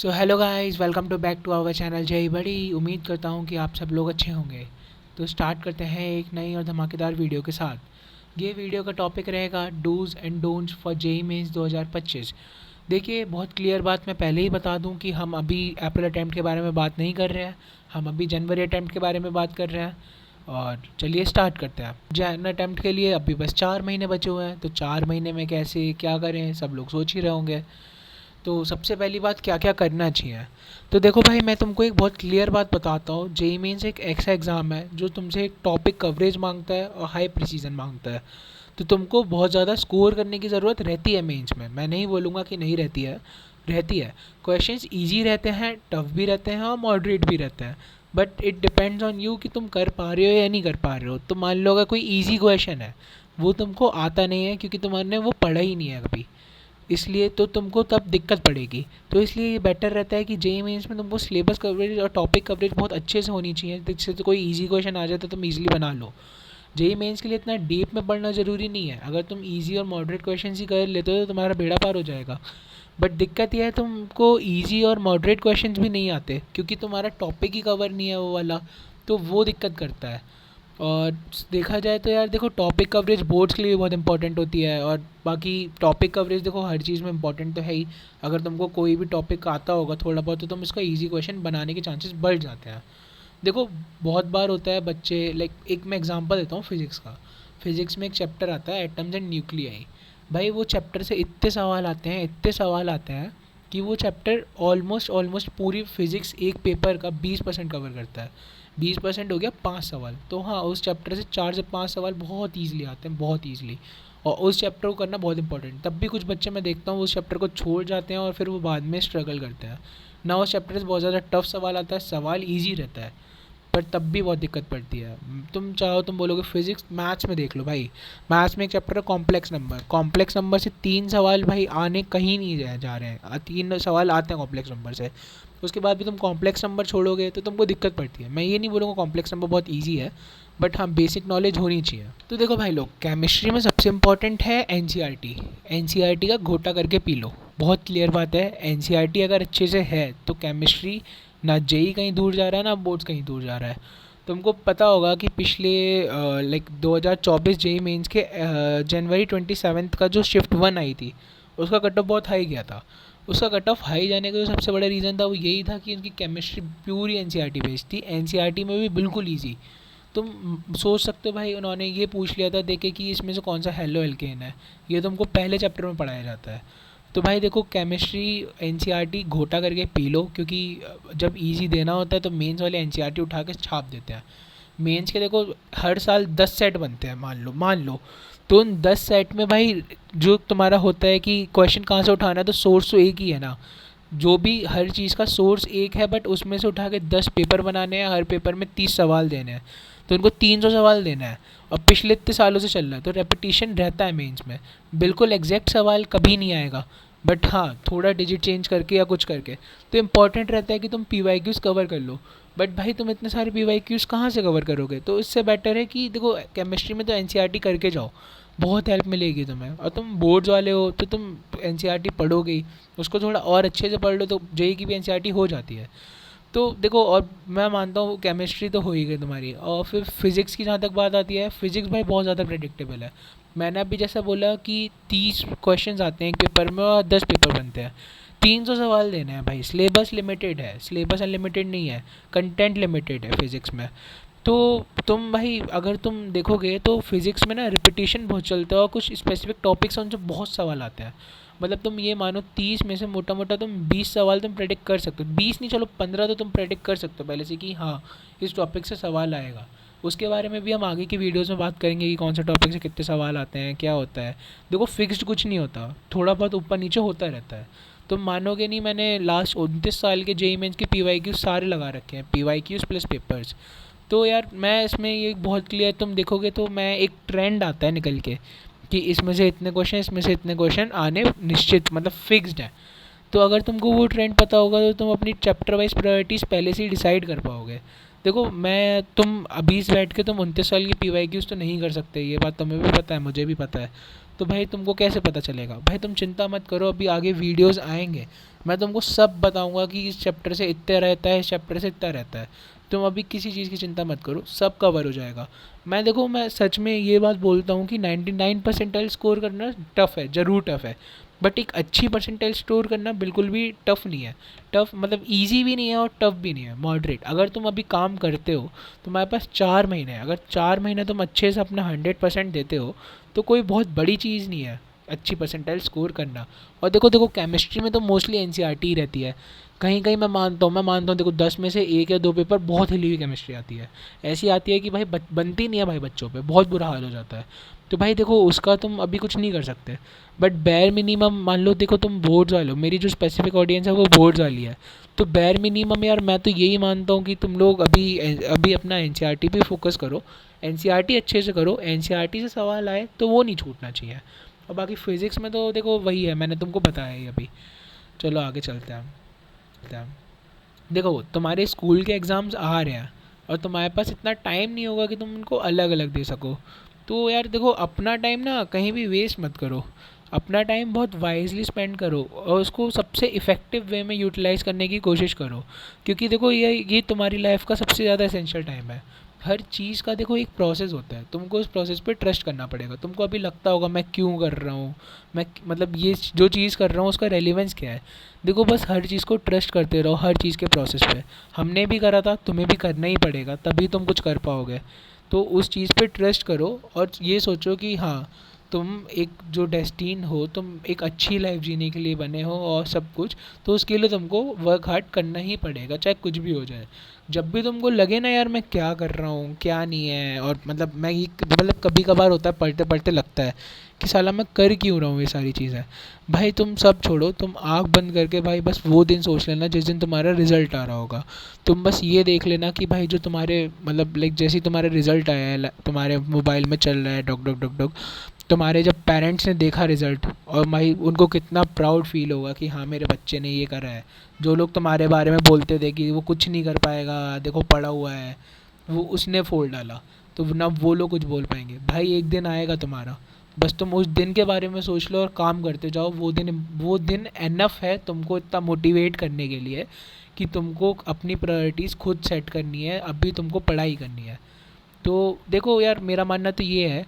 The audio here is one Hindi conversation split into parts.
So hello guys, welcome to back to our channel जय बड़ी। उम्मीद करता हूँ कि आप सब लोग अच्छे होंगे। तो स्टार्ट करते हैं एक नई और धमाकेदार वीडियो के साथ। ये वीडियो का टॉपिक रहेगा dos and don'ts for JEE mains 2025। देखिए, बहुत क्लियर बात मैं पहले ही बता दूं कि हम अभी अप्रैल अटैम्प्ट के बारे में बात नहीं कर रहे हैं। हम अभी जनवरी अटैम्प्ट के बारे में बात कर रहे हैं। और चलिए स्टार्ट करते हैं। जन अटैम्प्ट के लिए अभी बस 4 महीने बचे हुए हैं, तो 4 महीने में कैसे क्या करें सब लोग सोच ही रहे होंगे। तो सबसे पहली बात, क्या क्या करना चाहिए। तो देखो भाई, मैं तुमको एक बहुत क्लियर बात बताता हूँ। जेईई मेंस एक ऐसा एग्ज़ाम है जो तुमसे एक टॉपिक कवरेज मांगता है और हाई प्रिसीजन मांगता है। तो तुमको बहुत ज़्यादा स्कोर करने की ज़रूरत रहती है मेंस में। मैं नहीं बोलूँगा कि नहीं रहती है, रहती है। क्वेश्चंस इजी रहते हैं, टफ भी रहते हैं और मॉडरेट भी रहते हैं। But it depends on you कि तुम कर पा रहे हो या नहीं कर पा रहे हो। तो मान लो अगर कोई ईजी क्वेश्चन है, वो तुमको आता नहीं है क्योंकि तुमने वो पढ़ा ही नहीं है कभी, इसलिए तो तुमको तब दिक्कत पड़ेगी। तो इसलिए ये बेटर रहता है कि जेईई मेंस में तुमको सिलेबस कवरेज और टॉपिक कवरेज बहुत अच्छे से होनी चाहिए, जिससे तो कोई इजी क्वेश्चन आ जाए तो तुम इजीली बना लो। जेईई मेंस के लिए इतना डीप में पढ़ना ज़रूरी नहीं है। अगर तुम इजी और मॉडरेट क्वेश्चन ही कर लेते हो तो तुम्हारा बेड़ा पार हो जाएगा। बट दिक्कत यह है, तुमको इजी और मॉडरेट क्वेश्चंस भी नहीं आते क्योंकि तुम्हारा टॉपिक ही कवर नहीं है वो वाला। तो वो दिक्कत करता है। और देखा जाए तो यार देखो, टॉपिक कवरेज बोर्ड्स के लिए भी बहुत इंपॉर्टेंट होती है। और बाकी टॉपिक कवरेज देखो हर चीज़ में इंपॉर्टेंट तो है ही। अगर तुमको कोई भी टॉपिक आता होगा थोड़ा बहुत, तो तुम इसका इजी क्वेश्चन बनाने के चांसेस बढ़ जाते हैं। देखो, बहुत बार होता है बच्चे, लाइक एक मैं एग्जांपल देता हूँ फिज़िक्स का। फिज़िक्स में एक चैप्टर आता है एटम्स एंड न्यूक्लियाई। भाई वो चैप्टर से इतने सवाल आते हैं, इतने सवाल आते हैं कि वो चैप्टर ऑलमोस्ट ऑलमोस्ट पूरी फिज़िक्स एक पेपर का 20% कवर करता है। 20% हो गया 5 सवाल। तो हाँ, उस चैप्टर से 4 से 5 सवाल बहुत ईजिली आते हैं, बहुत ईजिली। और उस चैप्टर को करना बहुत इंपॉर्टेंट। तब भी कुछ बच्चे मैं देखता हूँ उस चैप्टर को छोड़ जाते हैं और फिर वो बाद में स्ट्रगल करते हैं ना। उस चैप्टर से बहुत ज़्यादा टफ सवाल आता है, सवाल ईजी रहता है, पर तब भी बहुत दिक्कत पड़ती है। तुम चाहो तुम बोलोगे फिजिक्स, मैथ्स में देख लो भाई। मैथ्स में एक चैप्टर है कॉम्प्लेक्स नंबर। कॉम्प्लेक्स नंबर से 3 सवाल भाई आने कहीं नहीं जा रहे हैं, 3 सवाल आते हैं कॉम्प्लेक्स नंबर से। उसके बाद भी तुम कॉम्प्लेक्स नंबर छोड़ोगे तो तुमको दिक्कत पड़ती है। मैं ये नहीं बोलूँगा कॉम्प्लेक्स नंबर बहुत ईजी है, बट हाँ, बेसिक नॉलेज होनी चाहिए। तो देखो भाई लोग, केमिस्ट्री में सबसे इंपॉर्टेंट है एनसीईआरटी। एनसीईआरटी का घोटा करके पी लो। बहुत क्लियर बात है, एनसीईआरटी अगर अच्छे से है तो केमिस्ट्री, ना जेई कहीं दूर जा रहा है ना बोर्ड्स कहीं दूर जा रहा है। तुमको पता होगा कि पिछले लाइक 2024 जेई मेंस के जनवरी 27 का जो शिफ्ट 1 आई थी, उसका कट ऑफ बहुत हाई गया था। उसका कट ऑफ हाई जाने का जो सबसे बड़ा रीज़न था वो यही था कि उनकी केमिस्ट्री प्यूरी एनसीईआरटी बेस्ड थी। एनसीईआरटी में भी बिल्कुल ईजी। तुम सोच सकते हो भाई, उन्होंने ये पूछ लिया था देखे कि इसमें से कौन सा हेलो एल्केन है। ये तुमको पहले चैप्टर में पढ़ाया जाता है। तो भाई देखो, केमिस्ट्री एनसीईआरटी घोटा करके पी लो, क्योंकि जब इजी देना होता है तो मेंस वाले एनसीईआरटी उठा के छाप देते हैं। मेंस के देखो हर साल 10 सेट बनते हैं, मान लो। तो उन 10 सेट में भाई जो तुम्हारा होता है कि क्वेश्चन कहाँ से उठाना है, तो सोर्स तो एक ही है ना। जो भी हर चीज़ का सोर्स एक है, बट उसमें से उठा के 10 पेपर बनाने हैं, हर पेपर में 30 सवाल देने हैं। तो उनको 300 सवाल देना है। और पिछले इतने सालों से चल रहा है तो रेपिटेशन रहता है मेंस में। बिल्कुल एग्जैक्ट सवाल कभी नहीं आएगा, बट हाँ, थोड़ा डिजिट चेंज करके या कुछ करके। तो इम्पॉर्टेंट रहता है कि तुम पीवाईक्यूज़ कवर कर लो। बट भाई तुम इतने सारे पीवाईक्यूज़ कहाँ से कवर करोगे। तो इससे बेटर है कि देखो, केमिस्ट्री में तो एनसीईआरटी करके जाओ, बहुत हेल्प मिलेगी तुम्हें। और तुम बोर्ड्स वाले हो तो तुम एनसीईआरटी पढ़ोगे ही, उसको थोड़ा और अच्छे से पढ़ लो तो जेई की भी एनसीईआरटी हो जाती है। तो देखो, और मैं मानता हूँ केमिस्ट्री तो हो ही गई तुम्हारी। और फिर फिज़िक्स की जहाँ तक बात आती है, फिज़िक्स भाई बहुत ज़्यादा प्रेडिक्टेबल है। मैंने अभी जैसा बोला कि 30 क्वेश्चन आते हैं एक पेपर में और 10 पेपर बनते हैं। 300 सवाल देने हैं भाई। सिलेबस लिमिटेड है, सिलेबस अनलिमिटेड नहीं है, कंटेंट लिमिटेड है फिज़िक्स में। तो तुम भाई अगर तुम देखोगे तो फिज़िक्स में ना रिपीटिशन बहुत चलता है और कुछ स्पेसिफिक टॉपिक्स हैं उनसे बहुत सवाल आते हैं। मतलब तुम ये मानो 30 में से मोटा मोटा तुम 20 सवाल तुम प्रेडिक्ट कर सकते हो। 20 नहीं, चलो 15 तो तुम प्रेडिक्ट कर सकते हो पहले से कि हाँ, इस टॉपिक से सवाल आएगा। उसके बारे में भी हम आगे की वीडियोज़ में बात करेंगे कि कौन सा टॉपिक से कितने सवाल आते हैं, क्या होता है। देखो, फिक्स्ड कुछ नहीं होता, थोड़ा बहुत ऊपर नीचे होता रहता है। तुम मानोगे नहीं, मैंने लास्ट 29 साल के जेई मेंस के पीवाईक्यूज सारे लगा रखे हैं, पीवाईक्यूज प्लस पेपर्स। तो यार मैं इसमें ये बहुत क्लियर, तुम देखोगे तो मैं एक ट्रेंड आता है निकल के कि इसमें से इतने क्वेश्चन, इसमें से इतने क्वेश्चन आने निश्चित, मतलब फिक्स्ड है। तो अगर तुमको वो ट्रेंड पता होगा तो तुम अपनी चैप्टर वाइज प्रायोरिटीज़ पहले से ही डिसाइड कर पाओगे। देखो, मैं तुम अभी से बैठ के तुम 29 साल की पीवाईक्यूज तो नहीं कर सकते, ये बात तुम्हें भी पता है, मुझे भी पता है। तो भाई तुमको कैसे पता चलेगा। भाई तुम चिंता मत करो, अभी आगे वीडियोज़ आएंगे मैं तुमको सब बताऊंगा कि इस चैप्टर से इतना रहता है, इस चैप्टर से इतना रहता है। तुम अभी किसी चीज़ की चिंता मत करो, सब कवर हो जाएगा। मैं सच में ये बात बोलता हूँ कि 99 परसेंटाइल स्कोर करना टफ़ है, ज़रूर टफ़ है, बट एक अच्छी परसेंटाइल स्कोर करना बिल्कुल भी टफ़ नहीं है। टफ़ मतलब ईजी भी नहीं है और टफ़ भी नहीं है, मॉडरेट। अगर तुम अभी काम करते हो, तुम्हारे पास 4 महीने हैं, अगर 4 महीने तुम अच्छे से अपना 100% देते हो तो कोई बहुत बड़ी चीज़ नहीं है अच्छी परसेंटाइल स्कोर करना। और देखो देखो केमिस्ट्री में तो मोस्टली एनसीईआरटी ही रहती है। कहीं कहीं मैं मानता हूँ देखो 10 में से 1 या 2 पेपर बहुत हिली हुई केमिस्ट्री आती है। ऐसी आती है कि भाई बनती नहीं है भाई, बच्चों पे बहुत बुरा हाल हो जाता है। तो भाई देखो उसका तुम अभी कुछ नहीं कर सकते, बट बेयर मिनिमम मान लो। देखो तुम बोर्ड्स वाले हो, मेरी जो स्पेसिफिक ऑडियंस है वो बोर्ड्स वाली है। तो बेयर मिनिमम यार मैं तो यही मानता हूँ कि तुम लोग अभी अभी अपना एनसीईआरटी पे फोकस करो। एनसीईआरटी अच्छे से करो, एनसीईआरटी से सवाल आए तो वो नहीं छूटना चाहिए। और बाकी फिज़िक्स में तो देखो वही है, मैंने तुमको बताया ही अभी। चलो आगे चलते हैं। देखो तुम्हारे स्कूल के एग्ज़ाम्स आ रहे हैं और तुम्हारे पास इतना टाइम नहीं होगा कि तुम उनको अलग अलग दे सको। तो यार देखो अपना टाइम ना कहीं भी वेस्ट मत करो, अपना टाइम बहुत वाइजली स्पेंड करो और उसको सबसे इफ़ेक्टिव वे में यूटिलाइज़ करने की कोशिश करो। क्योंकि देखो ये तुम्हारी लाइफ का सबसे ज़्यादा एसेंशियल टाइम है। हर चीज़ का देखो एक प्रोसेस होता है, तुमको उस प्रोसेस पे ट्रस्ट करना पड़ेगा। तुमको अभी लगता होगा मैं क्यों कर रहा हूँ, मैं मतलब ये जो चीज़ कर रहा हूँ उसका रेलिवेंस क्या है। देखो बस हर चीज़ को ट्रस्ट करते रहो, हर चीज़ के प्रोसेस पे। हमने भी करा था, तुम्हें भी करना ही पड़ेगा, तभी तुम कुछ कर पाओगे। तो उस चीज़ पे ट्रस्ट करो और ये सोचो कि हाँ तुम एक जो डेस्टिन हो, तुम एक अच्छी लाइफ जीने के लिए बने हो और सब कुछ। तो उसके लिए तुमको वर्क हार्ड करना ही पड़ेगा, चाहे कुछ भी हो जाए। जब भी तुमको लगे ना यार मैं क्या कर रहा हूँ क्या नहीं है, और मतलब मैं ये मतलब कभी कभार होता है पढ़ते पढ़ते लगता है कि साला मैं कर क्यों रहा हूँ ये सारी चीज़ें। भाई तुम सब छोड़ो, तुम आँख बंद करके भाई बस वो दिन सोच लेना जिस दिन तुम्हारा रिजल्ट आ रहा होगा। तुम बस ये देख लेना कि भाई जो तुम्हारे मतलब लाइक जैसे ही तुम्हारा रिजल्ट आया है, तुम्हारे मोबाइल में चल रहा है डॉक डॉक डॉक डॉक, तुम्हारे जब पेरेंट्स ने देखा रिज़ल्ट, और भाई उनको कितना प्राउड फील होगा कि हाँ मेरे बच्चे ने ये करा है। जो लोग तुम्हारे बारे में बोलते थे कि वो कुछ नहीं कर पाएगा, देखो पड़ा हुआ है, वो उसने फोड़ डाला, तो ना वो लोग कुछ बोल पाएंगे। भाई एक दिन आएगा तुम्हारा, बस तुम उस दिन के बारे में सोच लो और काम करते जाओ। वो दिन एनफ है तुमको इतना मोटिवेट करने के लिए कि तुमको अपनी प्रायोरिटीज़ खुद सेट करनी है, अभी तुमको पढ़ाई करनी है। तो देखो यार मेरा मानना तो ये है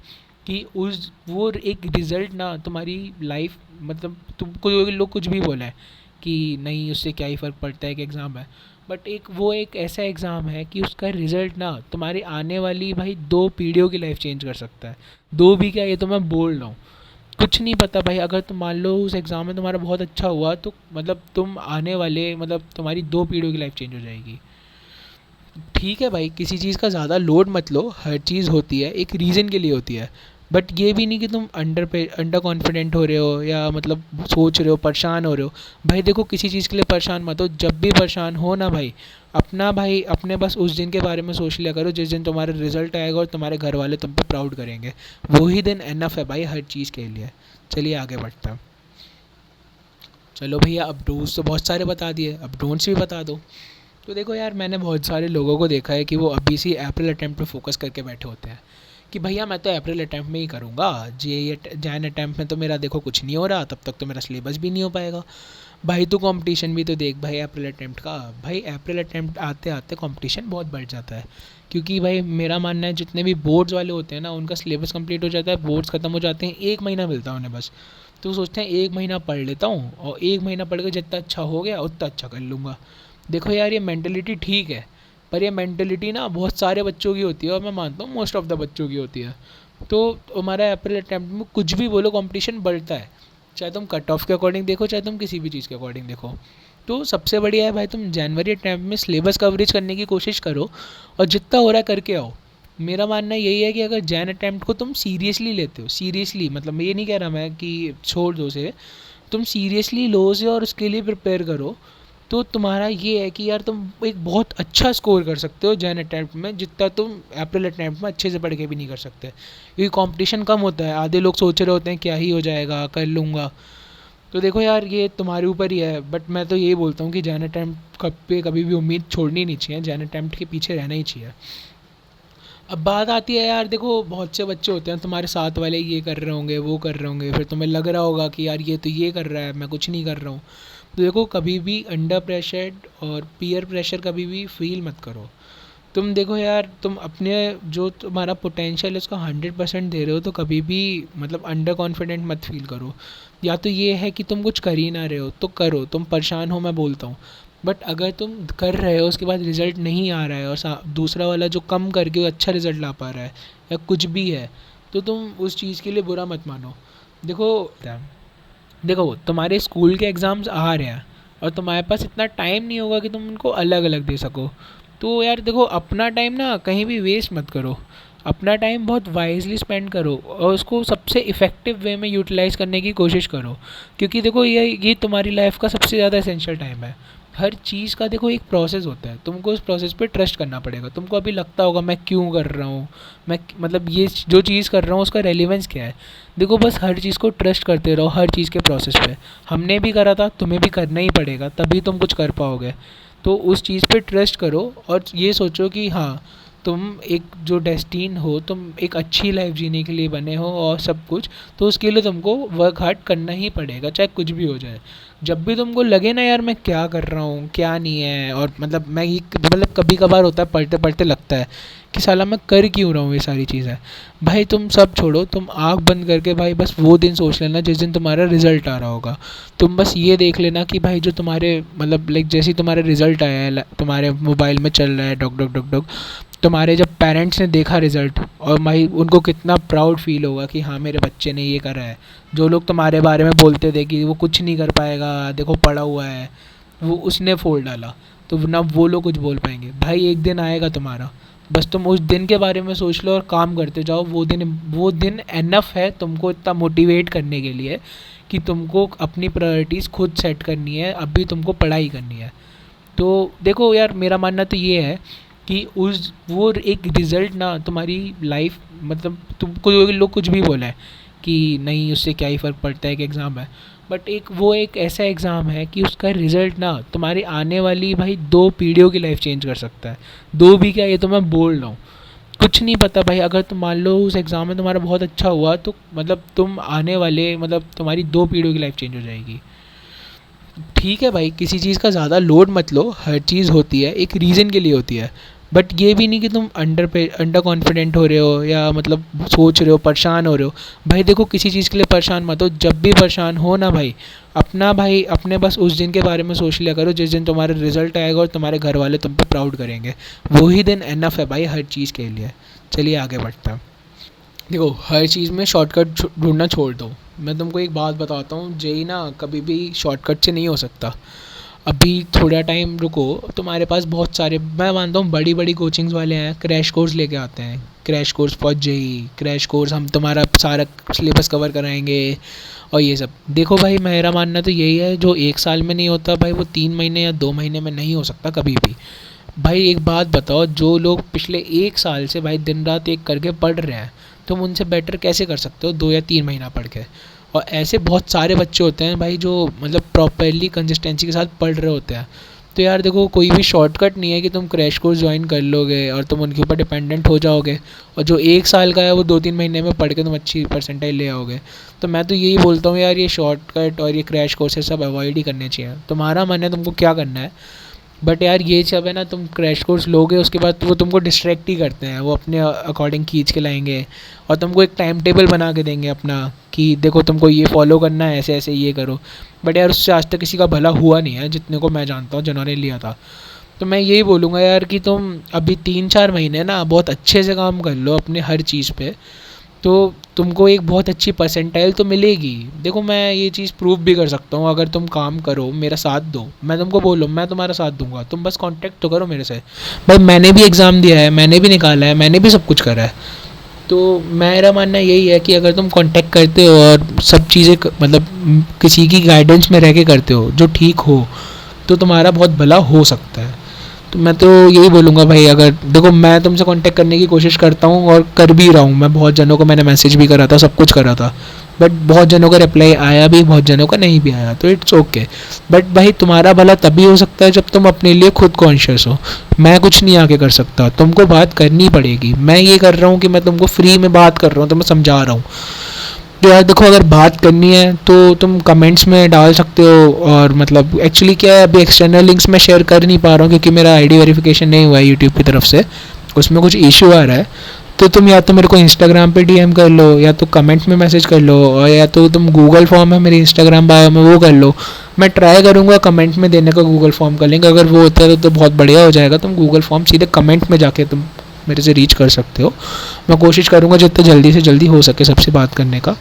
कि उस वो एक रिज़ल्ट ना तुम्हारी लाइफ मतलब तुमको लोग कुछ भी बोला है कि नहीं उससे क्या ही फ़र्क पड़ता है कि एग्ज़ाम है, बट एक ऐसा एग्ज़ाम है कि उसका रिज़ल्ट ना तुम्हारी आने वाली भाई 2 पीढ़ियों की लाइफ चेंज कर सकता है। दो भी क्या, ये तो मैं बोल रहा हूँ। कुछ नहीं पता भाई, अगर तुम मान लो उस एग्ज़ाम में तुम्हारा बहुत अच्छा हुआ तो मतलब तुम आने वाले मतलब तुम्हारी 2 पीढ़ियों की लाइफ चेंज हो जाएगी। ठीक है भाई, किसी चीज़ का ज़्यादा लोड मत लो, हर चीज़ होती है एक रीज़न के लिए होती है। बट ये भी नहीं कि तुम अंडर कॉन्फिडेंट हो रहे हो या मतलब सोच रहे हो परेशान हो रहे हो। भाई देखो किसी चीज़ के लिए परेशान मत हो, जब भी परेशान हो ना भाई अपने बस उस दिन के बारे में सोच लिया करो जिस दिन तुम्हारा रिजल्ट आएगा और तुम्हारे घर वाले तुम पे प्राउड करेंगे। वही दिन एनफ है भाई हर चीज़ के लिए। चलिए आगे बढ़ते हैं। चलो भैया, अब डूज तो बहुत सारे बता दिए, अब डोंट्स भी बता दो। तो देखो यार मैंने बहुत सारे लोगों को देखा है कि वो अभी से अप्रैल अटैम्प्ट पे फोकस करके बैठे होते हैं कि भैया मैं तो अप्रैल अटैम्प्ट में ही करूँगा, जे जैन अटैम्प्ट में तो मेरा देखो कुछ नहीं हो रहा, तब तक तो मेरा सिलेबस भी नहीं हो पाएगा। भाई तो कंपटीशन भी तो देख भाई अप्रैल अटैम्प्ट का। भाई अप्रैल अटैम्प्ट आते आते कंपटीशन बहुत बढ़ जाता है, क्योंकि भाई मेरा मानना है जितने भी बोर्ड्स वाले होते हैं ना उनका सिलेबस कंप्लीट हो जाता है, बोर्ड्स ख़त्म हो जाते हैं, 1 महीना मिलता है उन्हें बस। तो सोचते हैं 1 महीना पढ़ लेता हूँ और 1 महीना पढ़ के जितना अच्छा हो गया उतना अच्छा कर लूँगा। देखो यार ये मैंटेलिटी ठीक है, पर ये मैंटेलिटी ना बहुत सारे बच्चों की होती है और मैं मानता हूँ मोस्ट ऑफ द बच्चों की होती है। तो हमारा अप्रैल अटैम्प्ट में कुछ भी बोलो कंपटीशन बढ़ता है, चाहे तुम कट ऑफ के अकॉर्डिंग देखो चाहे तुम किसी भी चीज़ के अकॉर्डिंग देखो। तो सबसे बढ़िया है भाई तुम जनवरी अटैम्प्ट में सिलेबस कवरेज करने की कोशिश करो और जितना हो रहा है करके आओ। मेरा मानना यही है कि अगर जैन अटैम्प्ट को तुम सीरियसली लेते हो, सीरियसली मतलब ये नहीं कह रहा मैं कि छोड़ दो उसे, तुम सीरियसली लो उसे और उसके लिए प्रिपेयर करो, तो तुम्हारा ये है कि यार तुम एक बहुत अच्छा स्कोर कर सकते हो जैन अटैम्प्ट में, जितना तुम अप्रैल अटैम्प्ट में अच्छे से पढ़ के भी नहीं कर सकते, क्योंकि कंपटीशन कम होता है। आधे लोग सोच रहे होते हैं क्या ही हो जाएगा कर लूँगा। तो देखो यार ये तुम्हारे ऊपर ही है, बट मैं तो यही बोलता हूँ कि जैन अटैम्प्ट पे कभी भी उम्मीद छोड़नी नहीं चाहिए, जैन अटैम्प्ट के पीछे रहना ही चाहिए। अब बात आती है यार देखो बहुत से बच्चे होते हैं तुम्हारे साथ वाले, ये कर रहे होंगे वो कर रहे होंगे, फिर तुम्हें लग रहा होगा कि यार ये तो ये कर रहा है मैं कुछ नहीं कर रहा हूँ। तो देखो कभी भी अंडर प्रेशर और पीयर प्रेशर कभी भी फील मत करो। तुम देखो यार, तुम अपने जो तुम्हारा पोटेंशियल है उसका 100% दे रहे हो, तो कभी भी मतलब अंडर कॉन्फिडेंट मत फील करो। या तो ये है कि तुम कुछ कर ही ना रहे हो तो करो, तुम परेशान हो मैं बोलता हूँ, बट अगर तुम कर रहे हो उसके बाद रिज़ल्ट नहीं आ रहा है और दूसरा वाला जो कम करके अच्छा रिज़ल्ट ला पा रहा है या कुछ भी है, तो तुम उस चीज़ के लिए बुरा मत मानो। देखो देखो तुम्हारे स्कूल के एग्ज़ाम्स आ रहे हैं और तुम्हारे पास इतना टाइम नहीं होगा कि तुम उनको अलग अलग दे सको। तो यार देखो, अपना टाइम ना कहीं भी वेस्ट मत करो, अपना टाइम बहुत वाइजली स्पेंड करो और उसको सबसे इफ़ेक्टिव वे में यूटिलाइज़ करने की कोशिश करो। क्योंकि देखो ये तुम्हारी लाइफ का सबसे ज़्यादा एसेंशियल टाइम है। हर चीज़ का देखो एक प्रोसेस होता है, तुमको उस प्रोसेस पे ट्रस्ट करना पड़ेगा। तुमको अभी लगता होगा मैं क्यों कर रहा हूँ, मैं मतलब ये जो चीज़ कर रहा हूँ उसका रेलिवेंस क्या है। देखो बस हर चीज़ को ट्रस्ट करते रहो, हर चीज़ के प्रोसेस पे। हमने भी करा था, तुम्हें भी करना ही पड़ेगा, तभी तुम कुछ कर पाओगे। तो उस चीज़ पे ट्रस्ट करो और ये सोचो कि हाँ, तुम एक जो डेस्टिन हो, तुम एक अच्छी लाइफ जीने के लिए बने हो और सब कुछ, तो उसके लिए तुमको वर्क हार्ड करना ही पड़ेगा, चाहे कुछ भी हो जाए। जब भी तुमको लगे ना यार मैं क्या कर रहा हूँ क्या नहीं है, और मतलब मैं ये मतलब कभी कभार होता है पढ़ते पढ़ते लगता है कि साला मैं कर क्यों रहा हूँ ये सारी चीज़ें, भाई तुम सब छोड़ो, तुम आँख बंद करके भाई बस वो दिन सोच लेना जिस दिन तुम्हारा रिज़ल्ट आ रहा होगा। तुम बस ये देख लेना कि भाई जो तुम्हारे मतलब लाइक जैसे ही तुम्हारा रिज़ल्ट आया है तुम्हारे मोबाइल में चल रहा है डॉक डॉक डॉक डॉक, तुम्हारे जब पेरेंट्स ने देखा रिज़ल्ट, और भाई उनको कितना प्राउड फील होगा कि हाँ मेरे बच्चे ने ये करा है। जो लोग तुम्हारे बारे में बोलते थे कि वो कुछ नहीं कर पाएगा, देखो पड़ा हुआ है, वो उसने फोड़ डाला, तो ना वो लोग कुछ बोल पाएंगे। भाई एक दिन आएगा तुम्हारा, बस तुम उस दिन के बारे में सोच लो और काम करते जाओ। वो दिन एनफ है तुमको इतना मोटिवेट करने के लिए कि तुमको अपनी प्रायोरिटीज़ खुद सेट करनी है, अभी तुमको पढ़ाई करनी है। तो देखो यार, मेरा मानना तो ये है कि उस वो एक रिज़ल्ट ना तुम्हारी लाइफ मतलब तुमको लोग कुछ भी बोला है कि नहीं उससे क्या ही फ़र्क पड़ता है, कि एग्ज़ाम है, बट एक ऐसा एग्ज़ाम है कि उसका रिज़ल्ट ना तुम्हारी आने वाली भाई 2 पीढ़ियों की लाइफ चेंज कर सकता है। दो भी क्या, ये तो मैं बोल रहा हूँ। कुछ नहीं पता भाई, अगर तुम मान लो उस एग्ज़ाम में तुम्हारा बहुत अच्छा हुआ तो मतलब तुम आने वाले मतलब तुम्हारी 2 पीढ़ियों की लाइफ चेंज हो जाएगी। ठीक है भाई, किसी चीज़ का ज़्यादा लोड मत लो, हर चीज़ होती है एक रीज़न के लिए होती है। बट ये भी नहीं कि तुम अंडर कॉन्फिडेंट हो रहे हो या मतलब सोच रहे हो परेशान हो रहे हो। भाई देखो किसी चीज़ के लिए परेशान मत हो, जब भी परेशान हो ना भाई अपने बस उस दिन के बारे में सोच लिया करो जिस दिन तुम्हारा रिजल्ट आएगा और तुम्हारे घर वाले तुम पे प्राउड करेंगे। वही दिन एनफ है भाई हर चीज़ के लिए। चलिए आगे बढ़ते हैं। देखो हर चीज़ में शॉर्टकट ढूंढना छोड़ दो। मैं तुमको एक बात बताता हूँ, जेई ना कभी भी शॉर्टकट से नहीं हो सकता। अभी थोड़ा टाइम रुको, तुम्हारे पास बहुत सारे, मैं मानता हूँ बड़ी बड़ी कोचिंग्स वाले हैं, क्रैश कोर्स लेके आते हैं, crash course for JEE, crash course हम तुम्हारा सारा सिलेबस कवर कराएंगे और ये सब। देखो भाई मेरा मानना तो यही है, जो 1 साल में नहीं होता भाई वो 3 महीने या 2 महीने में नहीं हो सकता कभी भी। भाई एक बात बताओ, जो लोग पिछले 1 साल से भाई दिन रात एक करके पढ़ रहे हैं, तुम उनसे बेटर कैसे कर सकते हो 2 या 3 महीना पढ़ के। और ऐसे बहुत सारे बच्चे होते हैं भाई जो मतलब प्रॉपरली कंसिस्टेंसी के साथ पढ़ रहे होते हैं। तो यार देखो कोई भी शॉर्टकट नहीं है कि तुम क्रैश कोर्स ज्वाइन कर लोगे और तुम उनके ऊपर डिपेंडेंट हो जाओगे, और जो 1 साल का है वो 2-3 महीने में पढ़ के तुम अच्छी परसेंटाइल ले आओगे। तो मैं तो यही बोलता हूँ यार, ये शॉर्टकट और ये क्रैश कोर्सेज सब अवॉइड ही करने चाहिए। तुम्हारा मन है तुमको क्या करना है, बट यार ये सब है ना, तुम क्रैश कोर्स लोगे उसके बाद वो तुमको डिस्ट्रैक्ट ही करते हैं, वो अपने अकॉर्डिंग खींच के लाएंगे और तुमको एक टाइम टेबल बना के देंगे अपना कि देखो तुमको ये फॉलो करना है, ऐसे ऐसे ये करो। बट यार उससे आज तक किसी का भला हुआ नहीं है जितने को मैं जानता हूँ जिन्होंने लिया था। तो मैं यही बोलूँगा यार कि तुम अभी 3-4 महीने ना बहुत अच्छे से काम कर लो अपने हर चीज़ पे, तो तुमको एक बहुत अच्छी परसेंटाइल तो मिलेगी। देखो मैं ये चीज़ प्रूव भी कर सकता हूँ, अगर तुम काम करो मेरा साथ दो, मैं तुमको बोलो मैं तुम्हारा साथ दूंगा, तुम बस कांटेक्ट तो करो मेरे से। भाई मैंने भी एग्ज़ाम दिया है, मैंने भी निकाला है, मैंने भी सब कुछ करा है। तो मेरा मानना यही है कि अगर तुम कांटेक्ट करते हो और सब चीज़ें मतलब किसी की गाइडेंस में रह के करते हो जो ठीक हो, तो तुम्हारा बहुत भला हो सकता है। तो मैं तो यही बोलूँगा भाई, अगर देखो मैं तुमसे कांटेक्ट करने की कोशिश करता हूँ और कर भी रहा हूँ, मैं बहुत जनों को मैंने मैसेज भी करा था, सब कुछ करा था, बट बहुत जनों का रिप्लाई आया भी, बहुत जनों का नहीं भी आया, तो इट्स ओके। बट भाई तुम्हारा भला तभी हो सकता है जब तुम अपने लिए खुद कॉन्शियस हो। मैं कुछ नहीं आके कर सकता, तुमको बात करनी पड़ेगी। मैं ये कर रहा हूँ कि मैं तुमको फ्री में बात कर रहा हूँ, तो मैं समझा रहा हूँ। तो यार देखो, अगर बात करनी है तो तुम कमेंट्स में डाल सकते हो। और मतलब एक्चुअली क्या है, अभी एक्सटर्नल लिंक्स मैं शेयर कर नहीं पा रहा हूँ क्योंकि मेरा आईडी वेरिफिकेशन नहीं हुआ है यूट्यूब की तरफ से, उसमें कुछ इशू आ रहा है। तो तुम या तो मेरे को इंस्टाग्राम पे डीएम कर लो, या तो कमेंट में मैसेज कर लो, और या तो तुम गूगल फॉर्म है मेरे इंस्टाग्राम बायो में, वो कर लो। मैं ट्राई करूँगा कमेंट में देने का गूगल फॉर्म का लिंक, अगर वो होता है तो बहुत बढ़िया हो जाएगा। तुम गूगल फॉर्म सीधे कमेंट में जाके तुम मेरे से रीच कर सकते हो। मैं कोशिश करूँगा जितना जल्दी से जल्दी हो सके सबसे बात करने का।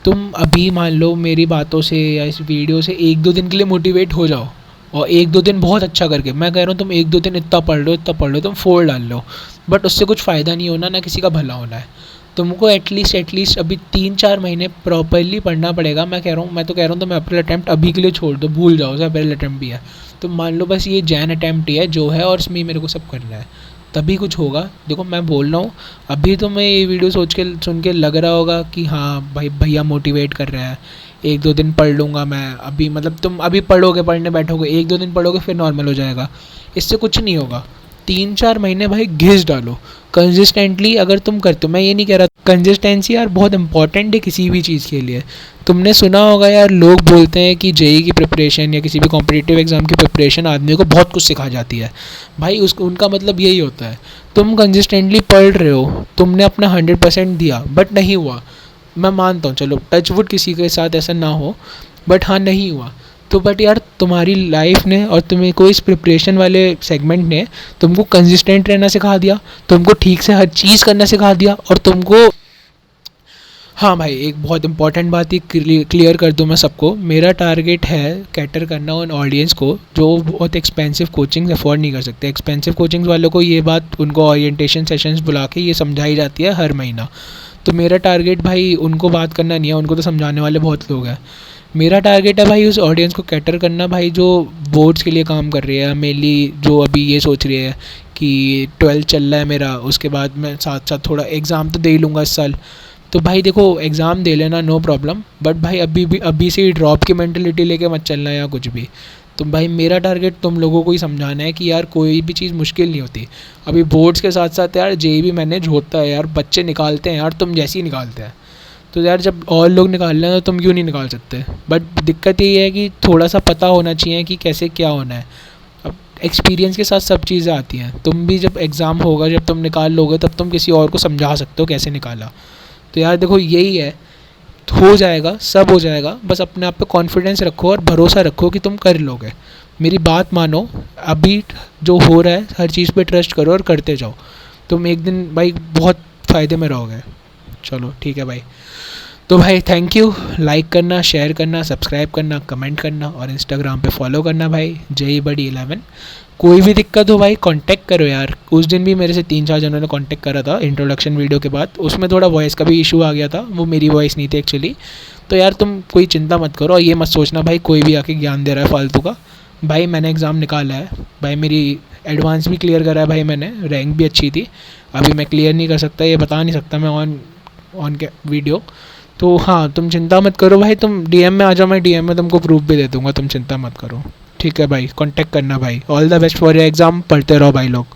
तुम अभी मान लो मेरी बातों से या इस वीडियो से 1-2 दिन के लिए मोटिवेट हो जाओ, और 1-2 दिन बहुत अच्छा करके, मैं कह रहा हूँ तुम 1-2 दिन इतना पढ़ लो, इतना पढ़ लो, तुम 4 डाल लो, बट उससे कुछ फ़ायदा नहीं होना, ना किसी का भला होना है। तुमको एटलीस्ट अभी 3-4 महीने प्रॉपरली पढ़ना पड़ेगा। मैं कह रहा हूँ, मैं तो कह रहा हूँ तुम अप्रैल अटैम्प्ट अभी के लिए छोड़ दो, भूल जाओ उसे, अप्रैल अटैम्प्ट भी है। तो मान लो बस ये जैन अटैम्प्ट ही है जो है, और इसमें मेरे को सब करना है, तभी कुछ होगा। देखो मैं बोल रहा हूँ, अभी तुम्हें ये वीडियो सोच के सुन के लग रहा होगा कि हाँ भाई भैया मोटिवेट कर रहे हैं, 1-2 दिन पढ़ लूँगा मैं अभी, मतलब तुम अभी पढ़ोगे, पढ़ने बैठोगे, 1-2 दिन पढ़ोगे फिर नॉर्मल हो जाएगा, इससे कुछ नहीं होगा। 3-4 महीने भाई घिस डालो कंसिस्टेंटली। अगर तुम करते हो, मैं ये नहीं कह रहा, कंसिस्टेंसी यार बहुत इंपॉर्टेंट है किसी भी चीज़ के लिए। तुमने सुना होगा यार, लोग बोलते हैं कि जेई की प्रिपरेशन या किसी भी कॉम्पिटिटिव एग्ज़ाम की प्रिपरेशन आदमी को बहुत कुछ सिखा जाती है। भाई उसको, उनका मतलब यही होता है, तुम कंसिस्टेंटली पढ़ रहे हो, तुमने अपना 100% दिया बट नहीं हुआ, मैं मानता हूँ, चलो टचवुड किसी के साथ ऐसा ना हो, बट हाँ नहीं हुआ तो, बट यार तुम्हारी लाइफ ने और तुम्हें कोई इस प्रिपरेशन वाले सेगमेंट ने तुमको कंसिस्टेंट रहना सिखा दिया, तुमको ठीक से हर चीज़ करना सिखा दिया, और तुमको, हाँ भाई एक बहुत इंपॉर्टेंट बात ही क्लियर कर दूँ मैं सबको, मेरा टारगेट है कैटर करना उन ऑडियंस को जो बहुत एक्सपेंसिव कोचिंग्स अफोर्ड नहीं कर सकते। एक्सपेंसिव कोचिंग्स वालों को ये बात उनको ओरिएंटेशन सेशंस बुला के ये समझाई जाती है हर महीना। तो मेरा टारगेट भाई उनको बात करना नहीं है, उनको तो समझाने वाले बहुत लोग हैं। मेरा टारगेट है भाई उस ऑडियंस को कैटर करना भाई जो बोर्ड्स के लिए काम कर रही है, मेनली जो अभी ये सोच रही है कि 12th चल रहा है मेरा, उसके बाद मैं साथ साथ थोड़ा एग्ज़ाम तो दे ही लूँगा इस साल। तो भाई देखो एग्ज़ाम दे लेना नो प्रॉब्लम, बट भाई अभी से ही ड्रॉप की मेंटलिटी लेके मत चलना या कुछ भी। तो भाई मेरा टारगेट तुम लोगों को ही समझाना है कि यार कोई भी चीज़ मुश्किल नहीं होती। अभी बोर्ड्स के साथ साथ यार जेई भी मैनेज होता है यार, बच्चे निकालते हैं यार, तुम जैसे ही निकालते हैं। तो यार जब और लोग निकाल रहे हैं तो तुम क्यों नहीं निकाल सकते। बट दिक्कत ये है कि थोड़ा सा पता होना चाहिए कि कैसे क्या होना है। अब एक्सपीरियंस के साथ सब चीज़ें आती हैं, तुम भी जब एग्ज़ाम होगा, जब तुम निकाल लोगे, तब तुम किसी और को समझा सकते हो कैसे निकाला। तो यार देखो यही है, हो जाएगा, सब हो जाएगा, बस अपने आप पे कॉन्फिडेंस रखो और भरोसा रखो कि तुम कर लोगे। मेरी बात मानो, अभी जो हो रहा है हर चीज़ पे ट्रस्ट करो और करते जाओ, तुम एक दिन भाई बहुत फ़ायदे में रहोगे। चलो ठीक है भाई, तो भाई थैंक यू, लाइक करना, शेयर करना, सब्सक्राइब करना, कमेंट करना, और इंस्टाग्राम पे फॉलो करना भाई जय बड़ी 11। कोई भी दिक्कत हो भाई कांटेक्ट करो यार। उस दिन भी मेरे से 3-4 जनों ने कांटेक्ट करा था इंट्रोडक्शन वीडियो के बाद, उसमें थोड़ा वॉइस का भी इशू आ गया था, वो मेरी वॉइस नहीं थी एक्चुअली। तो यार तुम कोई चिंता मत करो, और ये मत सोचना भाई कोई भी आके ज्ञान दे रहा है फालतू का। भाई मैंने एग्ज़ाम निकाला है भाई, मेरी एडवांस भी क्लियर करा है भाई मैंने, रैंक भी अच्छी थी। अभी मैं क्लियर नहीं कर सकता, ये बता नहीं सकता मैं ऑन के वीडियो। तो हाँ तुम चिंता मत करो भाई, तुम डीएम में आ जाओ, मैं डीएम में तुमको प्रूफ भी दे दूँगा, तुम चिंता मत करो। ठीक है भाई, कांटेक्ट करना भाई। All the best for your exam, पढ़ते रहो भाई लोग।